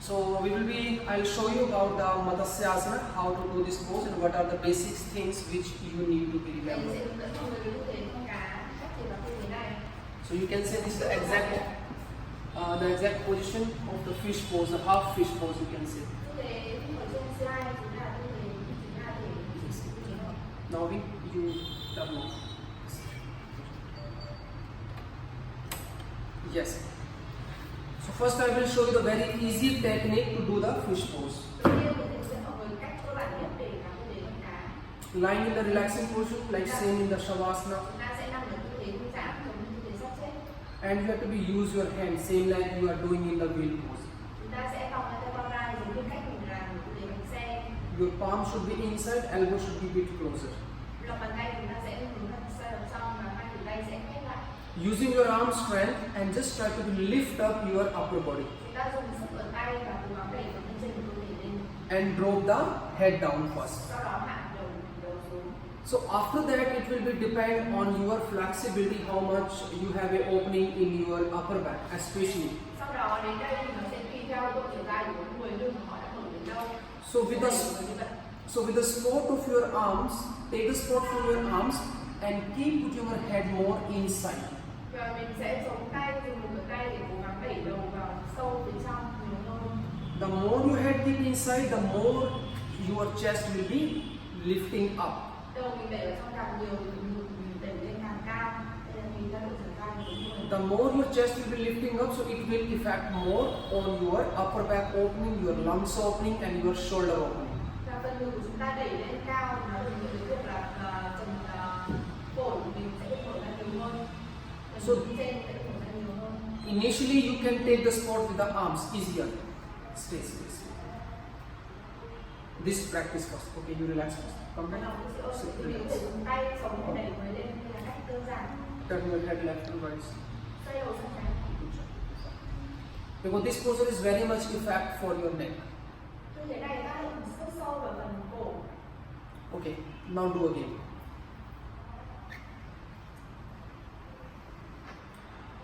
So I'll show you about the Matsyasan, how to do this pose and what are the basic things which you need to be remembered. So you can say this is the exact position of the fish pose, the half fish pose you can say. Now you turn off. Yes. So first I will show you the very easy technique to do the fish pose. Lying in the relaxing position, like same in the Shavasana. And you have to use your hands, same like you are doing in the wheel pose. Your palm should be inside, elbow should be a bit closer. Using your arm strength and just try to lift up your upper body. And drop the head down first. So after that it will be depend on your flexibility, how much you have an opening in your upper back especially. So with the support of your arms, take the support from your arms and put your head more inside. The more your head keep inside, the more your chest will be lifting up. The more your chest will be lifting up, so it will affect more on your upper back opening, your lungs opening and your shoulder opening. So initially you can take the support with the arms, easier. Stay. This practice first. Okay, you relax first. Come back. Sit, relax. Turn your head left and right. Because this posture is very much effect for your neck. Okay, now do again.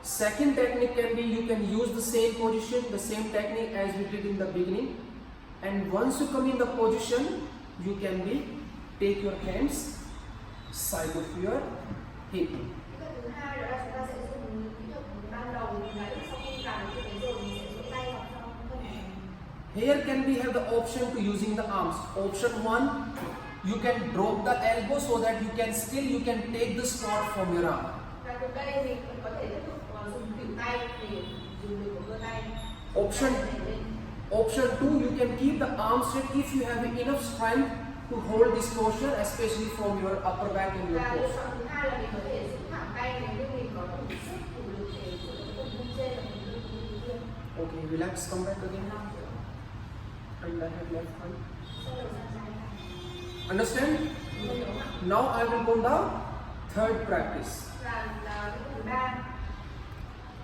Second technique can be, you can use the same position, the same technique as we did in the beginning. And once you come in the position, you can take your hands side of your hip. Here can we have the option to using the arms. Option 1, you can drop the elbow so that you can take the support from your arm. Option 2, you can keep the arm straight if you have enough strength to hold this posture, especially from your upper back and your core. Okay, relax, come back again. And I have left hand. Understand? Now I will go down third practice.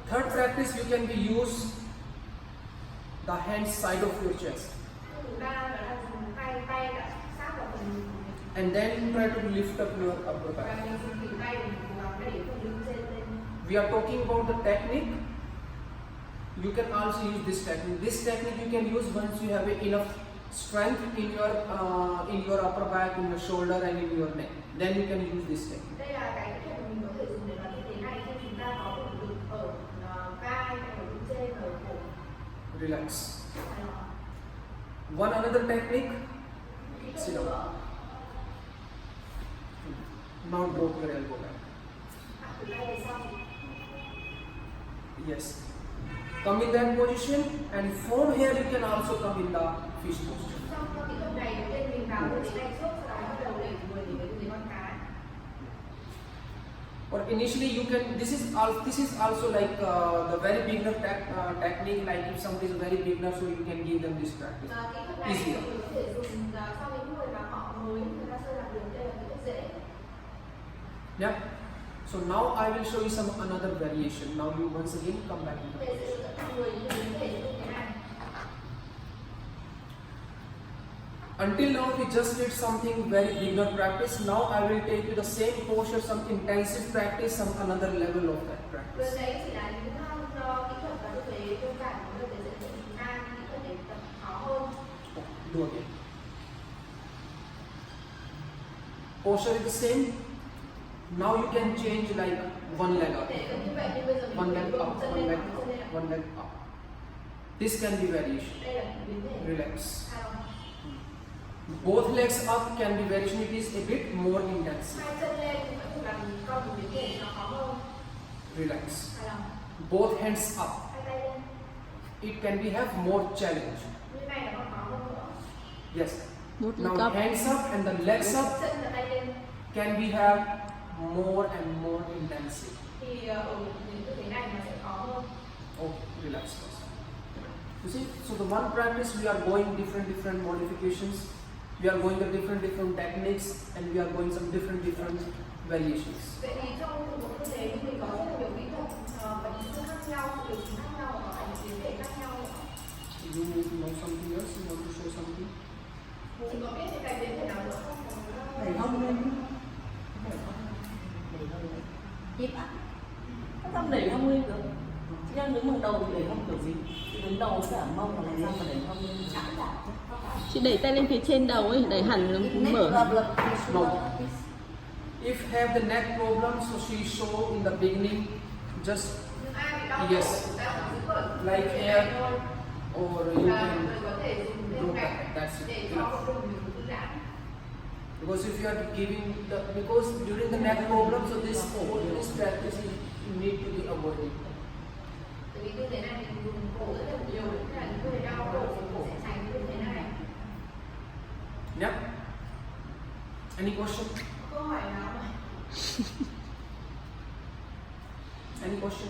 Third practice, you can use the hand side of your chest. And then try to lift up your upper back. We are talking about the technique. You can also use this technique. This technique you can use once you have enough strength in your upper back, in your shoulder and in your neck. Then you can use this technique. Relax. One another technique. Sit down. Now drop your elbow back. Yes. Come in that position, and from here you can also come in the fish posture. Or initially you can. This is also like the very beginner technique. Like if somebody is a very beginner, so you can give them this practice easier. Yeah. So now I will show you another variation. Now you once again come back in the position. Until now we just did something very beginner practice. Now I will take you the same posture, some intensive practice, some another level of that practice. Do again. Posture is the same. Now you can change like one leg up, one leg up, one leg up. This can be variation. Relax. Both legs up can be variation. It is a bit more intense. Relax. Both hands up. It can be have more challenge. Yes. Now hands up and the legs up can be have more and more intensity. Oh, relax first. You see, so the one practice we are going different modifications. We are going the different techniques, and we are going some different variations. You need to know something else? You want to show something? Đẩy hông lên. Hít ạ. Sao không đẩy hông lên được? Chị đang đứng bằng đầu thì đẩy hông kiểu gì? Chị đứng đầu với cả mông mà làm sao mà đẩy hông lên? Chị đẩy tay lên phía trên đầu ấy, đẩy hẳn mở. No. If have the neck problem, so she show in the beginning, just yes, like here, or you can do that. That's it. Enough. Because if you are giving the, because during the neck problem, so this practice you need to be avoided. Yeah. Any question? Any question?